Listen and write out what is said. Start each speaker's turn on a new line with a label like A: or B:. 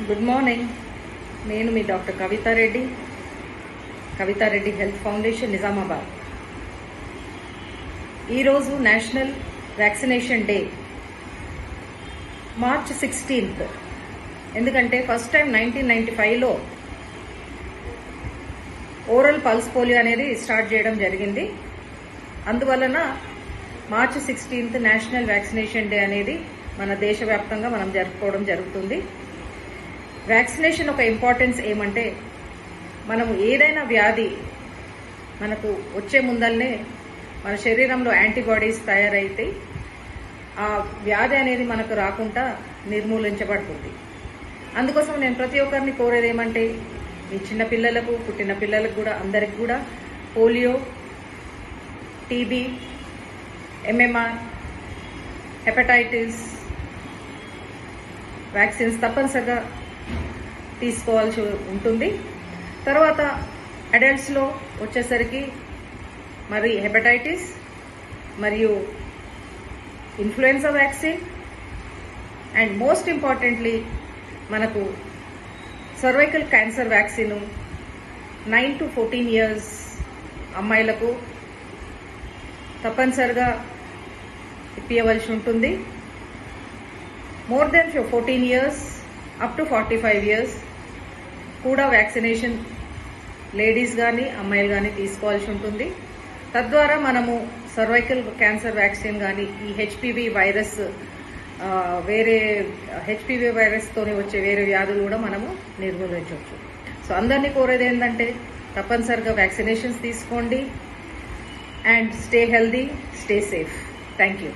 A: Good morning. నేను మీ doctor Kavitha Reddy health foundation Nizamabad. ఈరోజు national vaccination day, March 16th. ఎందుకంటే ఫస్ట్ టైం 1995లో ఓరల్ పల్స్ పోలియో అనేది స్టార్ట్ చేయడం జరిగింది. అందువలన March 16th national vaccination day అనేది మన దేశవ్యాప్తంగా మనం జరుపుకోవడం జరుగుతుంది. వ్యాక్సినేషన్ ఒక ఇంపార్టెన్స్ ఏమంటే, మనము ఏదైనా వ్యాధి మనకు వచ్చే ముందల్నే మన శరీరంలో యాంటీబాడీస్ తయారైతే ఆ వ్యాధి అనేది మనకు రాకుండా నిర్మూలించబడుతుంది. అందుకోసం నేను ప్రతి ఒక్కరిని కోరేది ఏమంటే, మీ చిన్న పిల్లలకు, పుట్టిన పిల్లలకు కూడా, అందరికి కూడా polio, TB, MMR, hepatitis vaccines తప్పనిసరిగా తీసుకోవాల్సి ఉంటుంది. తర్వాత అడల్ట్స్లో వచ్చేసరికి మరి హెపటైటిస్ మరియు influenza vaccine, and most importantly మనకు cervical cancer vaccine 9 to 14 years అమ్మాయిలకు తప్పనిసరిగా ఇప్పించవలసి ఉంటుంది. More than 14 years up to 45 years కూడా వ్యాక్సినేషన్ లేడీస్ కానీ అమ్మాయిలు కానీ తీసుకోవాల్సి ఉంటుంది. తద్వారా మనము సర్వైకల్ క్యాన్సర్ వ్యాక్సిన్ కానీ ఈ హెచ్పివి వైరస్, వేరే హెచ్పివి వైరస్తోనే వచ్చే వేరే వ్యాధులు కూడా మనము నిర్మూలించవచ్చు. సో అందరినీ కోరేది ఏంటంటే, తప్పనిసరిగా వ్యాక్సినేషన్స్ తీసుకోండి and stay healthy, stay safe. Thank you.